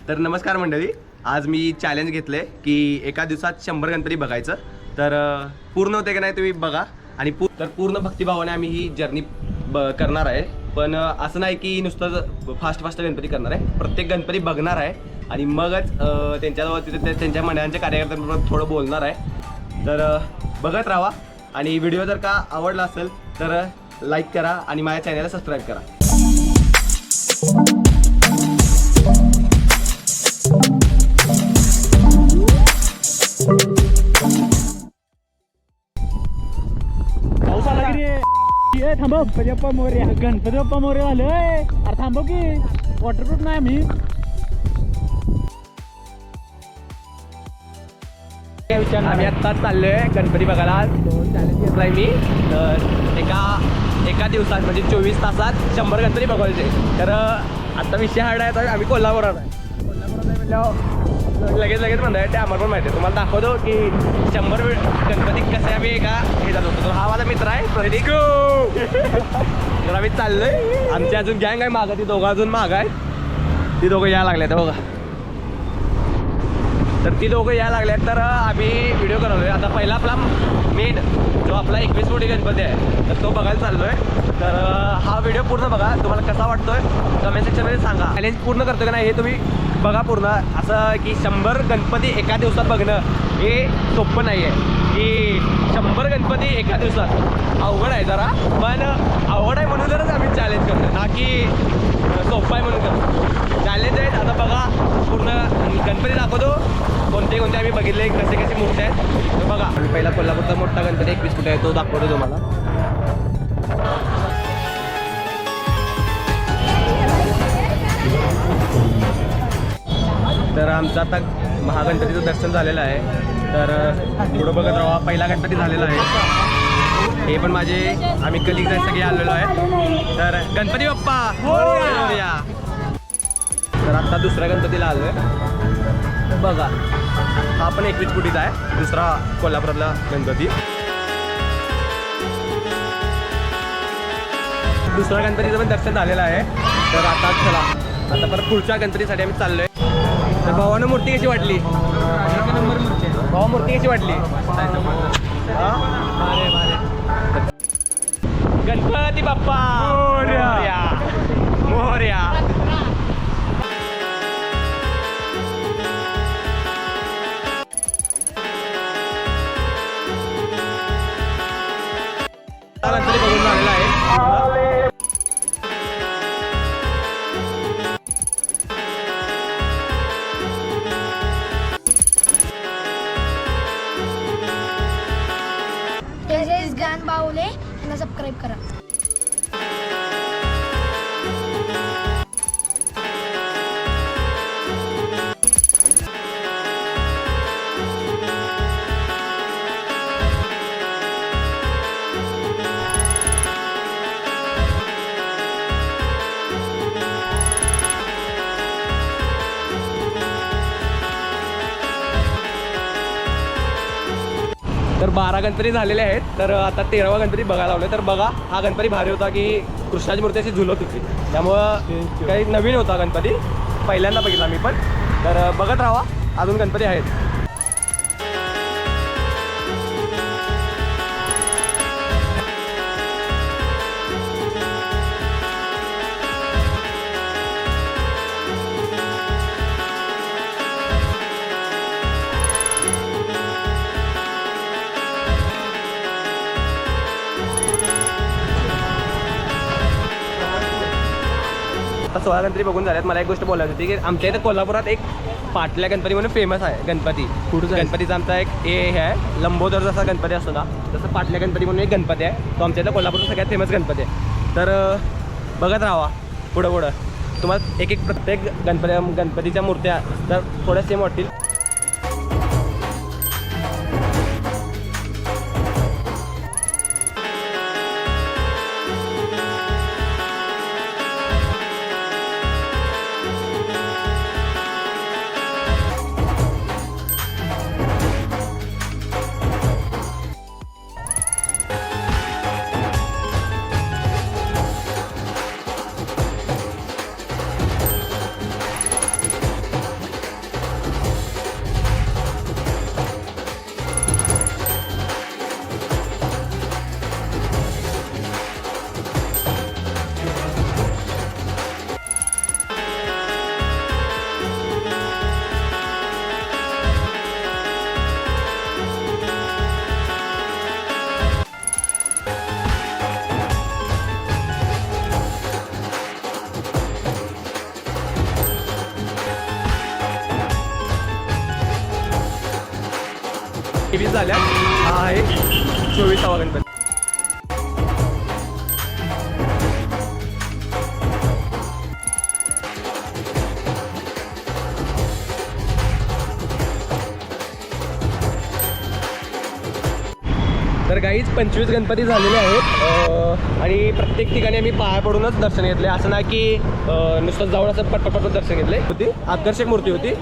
तर नमस्कार मंडळी, आज मी चॅलेंज घेतले की एका दिवसात 100 गणपती बघायचं. तर पूर्ण होते की नाही तुम्ही बघा. आणि पूर्ण भक्तिभावाने आम्ही ही जर्नी करणार आहे. पण असं नाही की नुसतं फास्ट गणपती करणार आहे. प्रत्येक गणपती बघणार आहे आणि मगच त्यांच्या मंडळांच्या कार्यकर्त्यांबरोबर थोडं बोलणार आहे. तर बघत राहा आणि व्हिडिओ जर का आवडला असेल तर लाईक करा आणि माझ्या चॅनलला सबस्क्राईब करा. पाऊस आला की रे. थांबव गणपती बाप्पा मोरया. गणपती बाप्पा मोरया आलोय. अरे थांबव की वॉटरप्रूफ नाही आम्ही. आम्ही आत्ताच चाललोय गणपती बघायला. चॅलेंज घेतलाय मी. तर एका दिवसात म्हणजे 24 तासात 100 गणपती बघायचे. तर आता विषय हार्ड आहे. तर आम्ही कोल्हापुरात आहे म्हणल्यावर लगेच म्हणताय ते आम्हाला पण माहिती आहे. तुम्हाला दाखवतो की 100 गणपती कसे आम्ही एका हे जात होतो. हा माझा मित्र आहे प्रदीप. तर आम्ही चाललोय. आमची अजून गँग आहे मागं. ती दोघं अजून मागं आहेत. ती दोघं यायला लागले बघा. तर ती दोघं यायला लागले. तर आम्ही व्हिडिओ करतोय. आता पहिला आपला मेन जो आपला 21 कोटी गणपती आहे तर तो बघायला चाललोय. तर हा व्हिडिओ पूर्ण बघा. तुम्हाला कसा वाटतोय कमेंट सेक्शनमध्ये सांगा. चॅलेंज पूर्ण करतो का नाही हे तुम्ही बघा पूर्ण. असं की 100 गणपती एका दिवसात बघणं हे सोपं नाही आहे. की 100 गणपती एका दिवसात अवघड आहे जरा. पण अवघड आहे म्हणूनच आम्ही चॅलेंज करतो ना की सोपं आहे म्हणून करतो. चॅलेंज आहेत. आता बघा पूर्ण गणपती दाखवतो कोणते आम्ही बघितले कसे मूर्ती आहेत. तर बघा आम्ही पहिला कोल्हापूरचा मोठा गणपती 21 फूट आहे तो दाखवतो तुम्हाला. तर आमचं आता महागणपतीचं दर्शन झालेलं आहे. तर पुढं बघत राहा. पहिला गणपती झालेला आहे. हे पण आम्ही कलिग सगळे आलेलो आहे. तर गणपती बाप्पा मोरया. तर आता दुसऱ्या गणपतीला आलोय. बघा हा पण 21 फुटीचा आहे. दुसरा कोल्हापुरातला गणपती. दुसऱ्या गणपतीचं पण दर्शन झालेलं आहे. तर आता चला आता परत पुढच्या गणपतीसाठी आम्ही चाललोय. तर भावानं मूर्ती कशी वाटली? भावा मूर्ती कशी वाटली? गणपती बाप्पा मोरया मोरया. गणपती बघून झालेला आहे. गान बावले यांना सबस्क्राईब करा. तर 12 गणपती झालेले आहेत. तर आता 13वा गणपती बघायला लावले. तर बघा हा गणपती भारी होता की कृष्णाची मूर्ती अशी झुलत होती. त्यामुळं काही नवीन होता गणपती. पहिल्यांदा बघितला मी पण. तर बघत राहा अजून गणपती आहेत. आता 16 गणपती बघून झाल्यात. मला एक गोष्ट बोलायची होती की आमच्या इथे कोल्हापुरात एक पाटल्या गणपती म्हणून फेमस आहे गणपती. गणपतीचा आमचा एक हे आहे लंबोदर जसा गणपती असतो ना तसं पाटल्या गणपती म्हणून एक गणपती आहे. तो आमच्या इथं कोल्हापूरचा सगळ्यात फेमस गणपती आहे. तर बघत राहा पुढं तुम्हाला एक प्रत्येक गणपतीच्या मूर्त्या तर थोड्या सेम वाटतील. 23 झाल्या. हा आहे 24वा गणपती. तर काहीच 25 गणपती झालेले आहेत आणि प्रत्येक ठिकाणी आम्ही पाया पडूनच दर्शन घेतले. असं नाही की नुसतं जाऊन असं पटपट दर्शन घेतले. होती आकर्षक मूर्ती होती.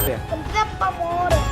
गणपती मोरया.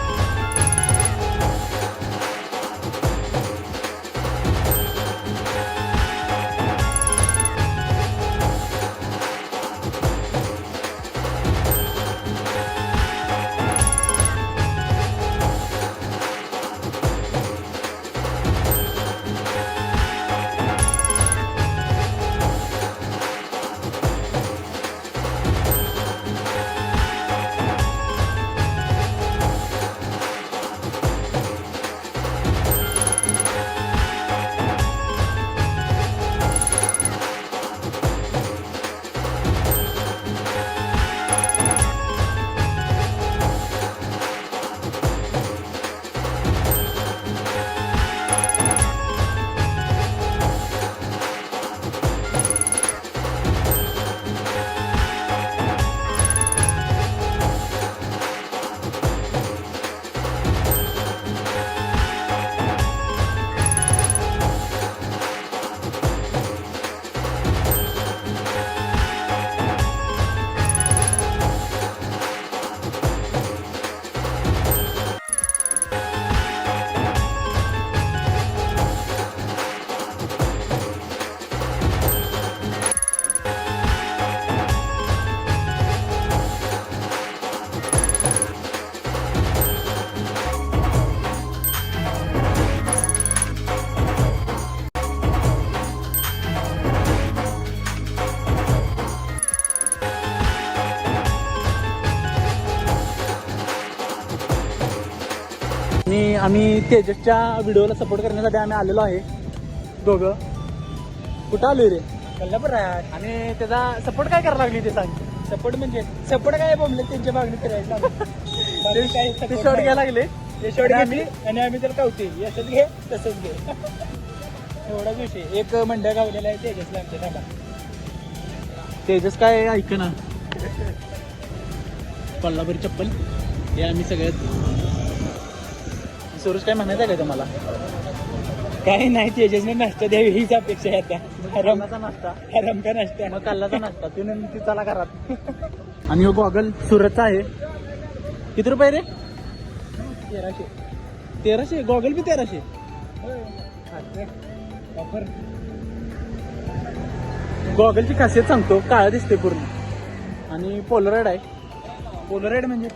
आणि आम्ही तेजसच्या व्हिडिओला सपोर्ट करण्यासाठी आम्ही आलेलो आहे दोघं. कुठं आलोय रे? कोल्हापूर आहे. आणि त्याचा सपोर्ट काय करायला लागली ते सांग. सपोर्ट म्हणजे सपोर्ट काय बोंबले त्यांच्या मागणी करायला ते शॉट घ्यायला लागले. ते शॉट घेतली आणि आम्ही त्याला कावते असंच घे तसंच घे एवढाच विषय. एक मंडळ गावलेला आहे तेजसला आमच्या थांबा. तेजस काय ऐक ना, कोल्हापुरी चप्पल हे आम्ही सगळ्यात. सुरेश काय म्हणायचं आहे का तुम्हाला? काही नाही तेजसने नाश्ता द्यावी हीच अपेक्षा आहे आता. रमचा नाश्ता, रमका नाश्ता मग काल्लाचा नाश्ता तू ती चला घरात. आणि हो गॉगल सुरतचा आहे. किती रुपये रे? 1300. 1300. गॉगल बी 1300. ऑफर. गॉगलची खासियत सांगतो, काळं दिसते पूर्ण आणि पोलराईड आहे. पोलराईड म्हणजे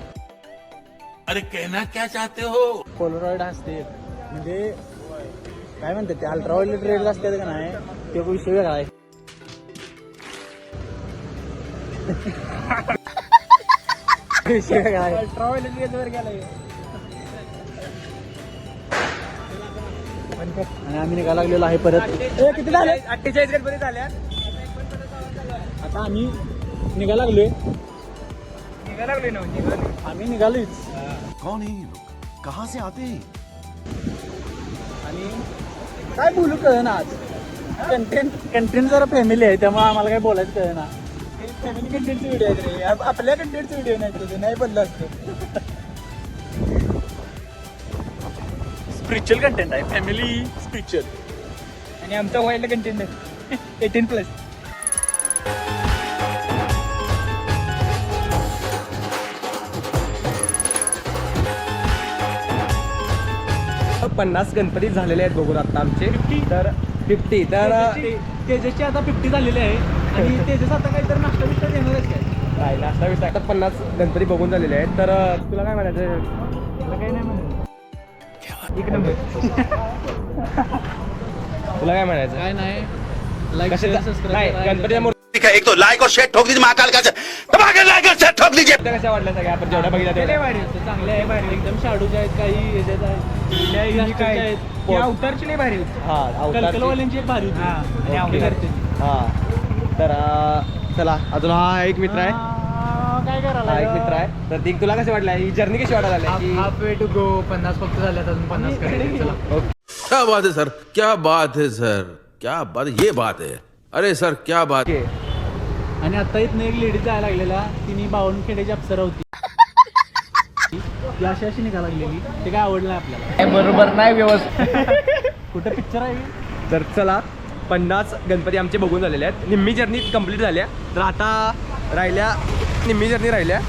अरे कहना क्या चाहते हो? पोलराईड असते म्हणजे काय म्हणतात ते अल्ट्राव्हायोलेट रेड असते का नाही, ते विषय वेगळा आहे. विषय वेगळा आहे. अल्ट्राव्हायोलेट वर गेला. आणि आम्ही निघायला लागलेलो आहे परत. किती झाले? 48 गणपती झाल्या. आता आम्ही निघायला लागलोय. निघायला लागले ना निघाले. आम्ही निघालोच. कौन है ये लोग? कहाँ से आते हैं? आणि काय बोलू कळ ना आज. कंटेंट जरा फॅमिली आहे त्यामुळे आम्हाला काय बोलायचं कळ ना. फॅमिली कंटेंटचे व्हिडिओ आहेत रे. आपल्या कंटेंटचे व्हिडिओ नाही, नाही बोललं असतं. स्पिरिच्युअल कंटेंट आहे, फॅमिली स्पिरिच्युअल. आणि आमचा व्हायला कंटेंट आहे 18+. 50 गणपती झालेले आहेत बघून आता आमचे 50? तर 50 तर तेजसची आता 50 झालेली आहे आणि तेजस आता काहीतरी नाश्ता बिष्टा देणारच काय नाही नाश्ता बिस्टा आता 50 गणपती बघून झालेले आहेत तर तुला काय म्हणायचं तुला काही नाही म्हणत एक नंबर तुला काय म्हणायचं काय नाही लाईक कशाचा नाही सबस्क्राईब गणपतीच्या मूर्ती एक तो लाइक और शेयर ठोक दीजिए महाकाल का धमाके लाइक और शेयर ठोक दीजिए कशा वाटल्या सगळ्या आपण जेवढ्या बघितल्या लय तेवढ्या भारी होतं चांगले आहे भारी एकदम शाडूच्या आहेत काही याच्यात आहेत काय आहेत अवतारची लय भारी होती. हा अवतारची. कलकलवाल्यांची एक भारी होती आणि ओके. अवतारची. हा तर चला अजून हा एक मित्र आहे काय करायला हा एक मित्र आहे तर ती तुला कशी वाटलं ही जर्नी कशी वाटायला लागली की हाफ वे टू गो 50 फक्त झाल्यात अजून 50 करायचे चला क्या बात है सर क्या बात है सर क्या बात ये बात है अरे सर क्या बात ओके. आणि आता इथनं एक लेडी जायला लागलेला तिने बावनखेड्याची अप्सरा होती ती अशी अशी निघा लागलेली ते काय आवडलं नाही आपल्याला बरोबर नाही व्यवस्थित कुठं पिक्चर आहे तर चला 50 गणपती आमचे बघून झालेले आहेत निम्मी जर्नी कंप्लीट झाल्या तर आता राहिल्या निम्मी जर्नी राहिल्या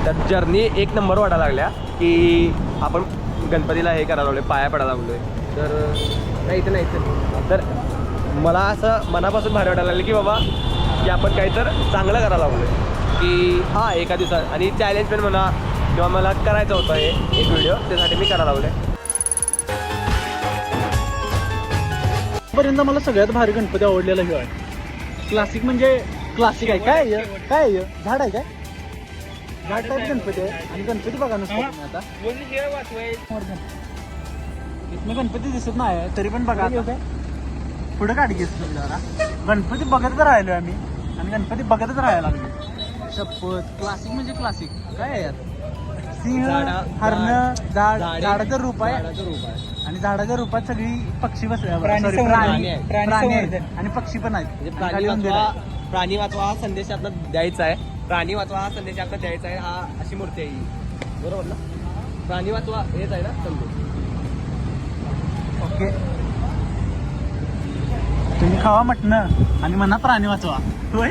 तर जर्नी एक नंबर वाटायला लागल्या की आपण गणपतीला हे करायला लागलोय पाया पडायला लागलोय तर नाही इथं नाही इथं तर मला असं मनापासून भारी वाटायला लागलं की बाबा की आपण काहीतर चांगलं करायला लागलोय की हा एका दिवसात आणि चॅलेंज पण म्हणा किंवा मला करायचं होतं हे एक व्हिडिओ त्यासाठी मी करायला लागलोय पर्यंत मला सगळ्यात भारी गणपती आवडलेला हे आहे क्लासिक म्हणजे क्लासिक आहे काय आहे? काय आहे? झाड आहे काय झाड टाईप गणपती आहे आणि गणपती बघा नुसतं तुम्ही आता इथनं गणपती दिसत नाही तरी पण बघा आता. पुढे काढ घेस जरा गणपती बघतच राहिलोय आम्ही आणि गणपती बघतच राहायला लागलो शपथ क्लासिक म्हणजे क्लासिक काय आहे यात सिंह हरण झाड झाडाचं रूप आहे आणि झाडाच्या रूपात सगळी पक्षी बसले प्राणी आहेत आणि पक्षी पण आहेत आणि खाली उंदीर आहे. प्राणी वाचवा हा संदेश आपला द्यायचा आहे प्राणी वाचवा हा संदेश आपला द्यायचा आहे हा अशी मूर्ती आहे ही बरोबर ना प्राणी वाचवा हेच आहे ना संदेश ओके तुम्ही खावा मटणं आणि म्हणा प्राणी वाचवा होय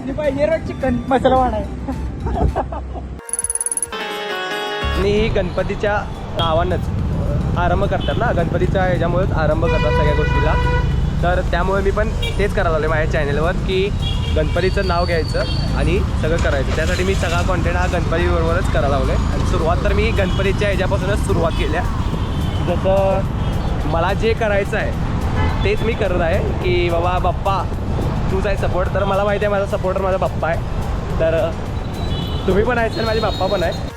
पाहिजे चिकन मसाला वाढाय आणि ही गणपतीच्या नावानंच आरंभ करतात ना गणपतीच्या ह्याच्यामुळेच आरंभ करतात सगळ्या गोष्टीला तर त्यामुळे मी पण तेच करायला लागलो माझ्या चॅनलवर की गणपतीचं नाव घ्यायचं आणि सगळं करायचं त्यासाठी मी सगळा कॉन्टेंट हा गणपतीबरोबरच करायला लागलो आहे आणि सुरुवात तर मी गणपतीच्या ह्याच्यापासूनच सुरुवात केल्या जसं मला जे करायचं आहे तेच मी करत आहे की बाबा बाप्पा तूच आहे सपोर्ट तर मला माहिती आहे माझा सपोर्टर माझा बाप्पा आहे तर तुम्ही पण आहेच आणि माझे बाप्पा पण आहे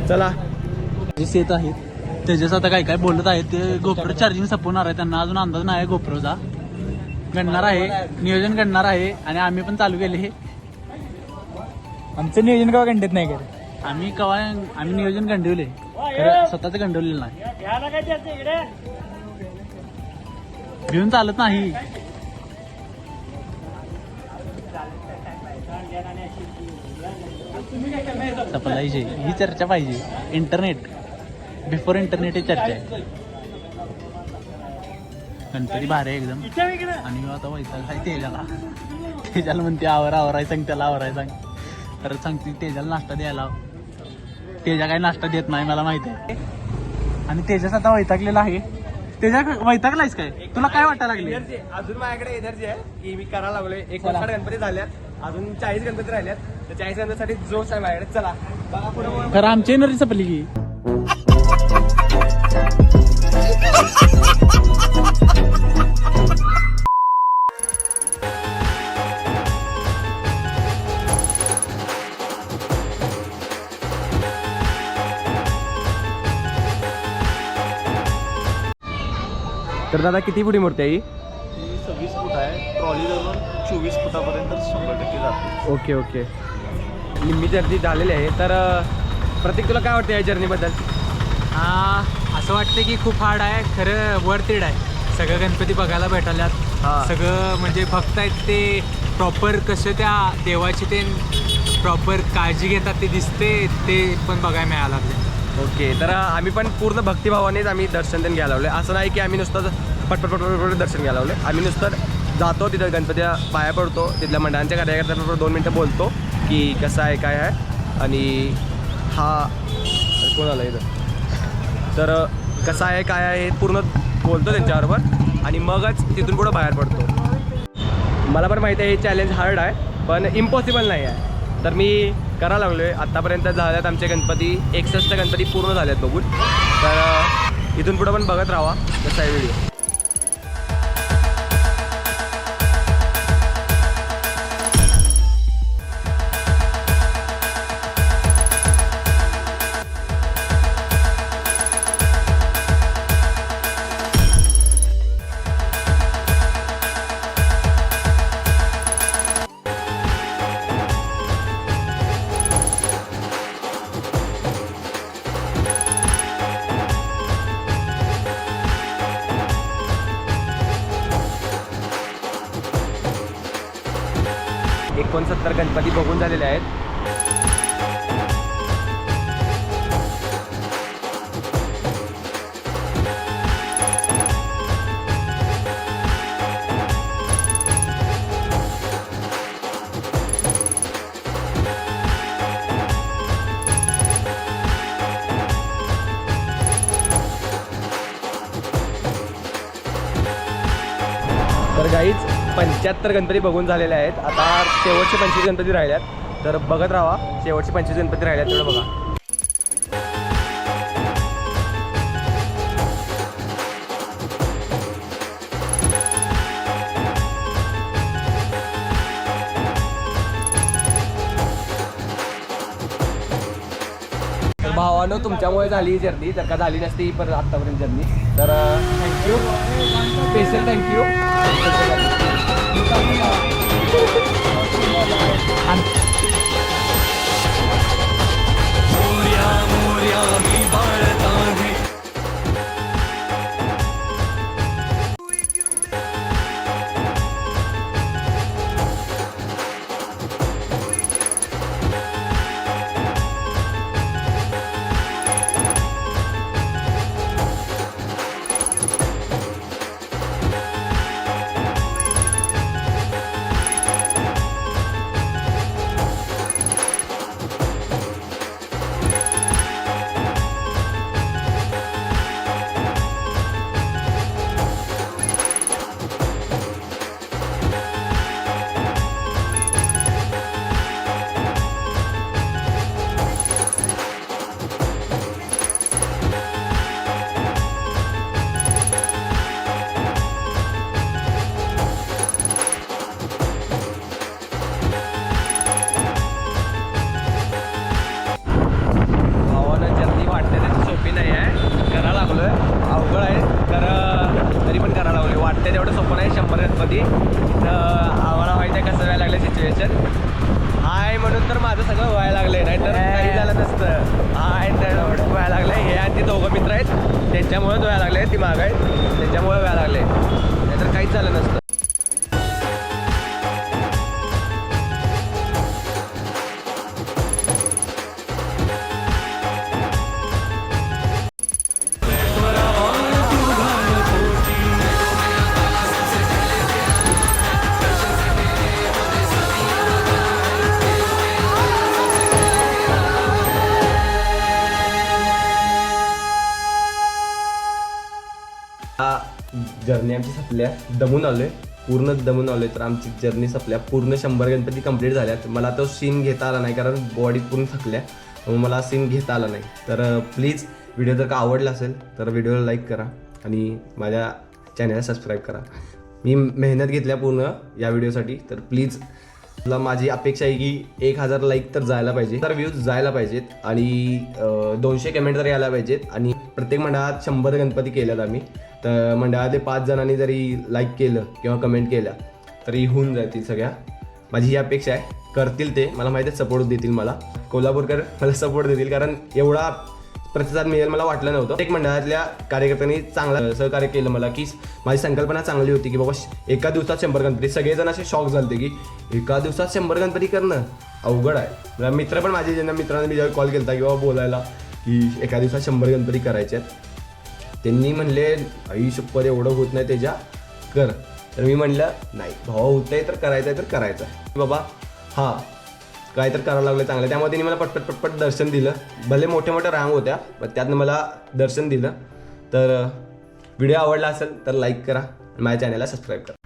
चला येत आहेत तेजस आता काय काय बोलत आहेत ते गोप्रो चार्जिंग संपवणार आहे त्यांना अजून अंदाज नाही आहे गोप्रोचा गणणार आहे नियोजन करणार आहे आणि आम्ही पण चालू केले हे आमचं नियोजन कवा गंडत नाही करे आम्ही नियोजन गंडवले स्वतःच गंडवलेलं नाही घेऊन चालत नाही पाहिजे ही चर्चा पाहिजे इंटरनेट बिफोर इंटरनेट ही चर्चा आहे गणपती भारी आहे एकदम आणि आता वैताग आहे तेजाला म्हणते आवराय सांग त्याला आवराय सांग परत सांगते तेजाला नाश्ता द्यायला तेजा काही नाश्ता देत नाही मला माहिती आहे आणि तेजाच आता वैतागलेला आहे तेजा वैतागलायस काय तुला काय वाटायला लागले एनर्जी अजून माझ्याकडे एनर्जी आहे की मी करायला लागलोय 59 गणपती झाल्यात अजून 40 गणपती राहिल्यात तर 40 गणपतीसाठी जोश आहे माझ्याकडे चला बघा पुढे खरं आमची एनर्जी संपली की तर दादा किती फुटी मूर्ती आहे ही? ही 26 फूट आहे, ट्रॉली धरून 24 फुटापर्यंत 100% जाते. Okay okay. निम्मी जर्नी झालेली आहे. तर प्रतीक तुला काय वाटतं या जर्नीबद्दल? असं वाटतं की खूप हार्ड आहे, खरं वर्थ इट आहे. सगळं गणपती बघायला भेटायला, सगळं म्हणजे भक्त आहेत ते प्रॉपर कसं त्या देवाची ते प्रॉपर काळजी घेतात ते दिसते, ते पण बघायला मिळायला लागले. ओके. तर आम्ही पण पूर्ण भक्तिभावानेच आम्ही दर्शन त्यांनी घ्यायला लावले. असं नाही की आम्ही नुसतं पटपट दर्शन घ्यायला लावले. आम्ही नुसतं जातो तिथं गणपतीला पाया पडतो, तिथल्या मंडळांच्या कार्यकर्त्यांबरोबर 2 मिनटं बोलतो की कसं आहे काय आहे आणि हा कोण आला इथं, तर कसं आहे काय आहे हे पूर्ण बोलतो त्यांच्याबरोबर आणि मगच तिथून पुढं बाहेर पडतो. मला पण माहिती आहे हे चॅलेंज हार्ड आहे पण इम्पॉसिबल नाही आहे. तर मी करायला लागलो आहे. आत्तापर्यंत झाल्यात आमचे गणपती 61 गणपती पूर्ण झालेत बघून. तर इथून पुढं पण बघत राहा कसा आहे व्हिडिओ. सत्तर गणपती बघून झालेले आहेत. तर गाईज 75 गणपती बघून झालेले आहेत. आता शेवटचे 25 गणपती राहिल्यात. तर बघत राहा, शेवटचे 25 गणपती राहिल्यात तेवढं बघा. भावानं तुमच्यामुळे झाली ही जर्नी, जर का झाली नसती ही परत आत्तापर्यंत जर्नी. तर थँक्यू, स्पेशल थँक्यू. तेवढं सोपं नाही 100 गणपती. आम्हाला माहिती आहे कसं व्हायला लागलं सिच्युएशन. हाय म्हणून तर माझं सगळं व्हायला लागलंय, नाहीतर काही झालं नसतं. हाय तर व्हायला लागलंय. हे आणि ते दोघं मित्र आहेत त्यांच्यामुळेच व्हायला लागले, ती माग आहेत त्यांच्यामुळे व्हायला लागले, नाहीतर काहीच झालं नसतं. जर्नी आमची संपल्या, दमून आलोय, पूर्ण दमून आलोय. तर आमची जर्नी संपल्या, पूर्ण 100 गणपती कंप्लीट झाल्यात. मला तो सीन घेता आला नाही कारण बॉडी पूर्ण थकल्या, मग मला सीन घेता आला नाही. तर प्लीज व्हिडिओ जर का आवडला असेल तर व्हिडिओला लाईक करा आणि माझ्या चॅनलला सबस्क्राईब करा. मी मेहनत घेतल्या पूर्ण या व्हिडिओसाठी, तर प्लीज तुला माझी अपेक्षा आहे की 1000 लाईक तर जायला पाहिजे, तर व्ह्यूज जायला पाहिजेत आणि 200 कमेंट तर यायला पाहिजेत आणि प्रत्येक मंडळात 100 गणपती केल्यात आम्ही. तर मंडळातले 5 जणांनी जरी लाईक केलं किंवा कमेंट केल्या तरी होऊन जातील सगळ्या. माझी ही अपेक्षा आहे. करतील ते, मला माहिती आहे सपोर्ट देतील मला. कोल्हापूरकर मला सपोर्ट देतील कारण एवढा प्रतिसाद मिळेल मला वाटलं नव्हतं. एक मंडळातल्या कार्यकर्त्यांनी चांगलं सहकार्य केलं मला की माझी संकल्पना चांगली होती की बाबा एका दिवसात 100 गणपती. सगळेजण असे शॉक झाले की एका दिवसात 100 गणपती करणं अवघड आहे. मित्र पण माझे ज्यांना मित्रांनी मी जेव्हा कॉल केला किंवा बोलायला की एका दिवसात 100 गणपती करायचे आहेत, त्यांनी म्हणले आई शप्पथ एवढं होत नाही त्याच्या कर. तर मी म्हणलं नाही भावा होत आहे तर करायचं आहे तर करायचं आहे बाबा. हां काय तर करावं लागलं चांगलं. त्यामुळे त्यांनी मला पटपट दर्शन दिलं. भले मोठ्या मोठ्या रांग होत्या पण त्यातनं मला दर्शन दिलं. तर व्हिडिओ आवडला असेल तर लाईक करा आणि माझ्या चॅनलला सबस्क्राईब करा.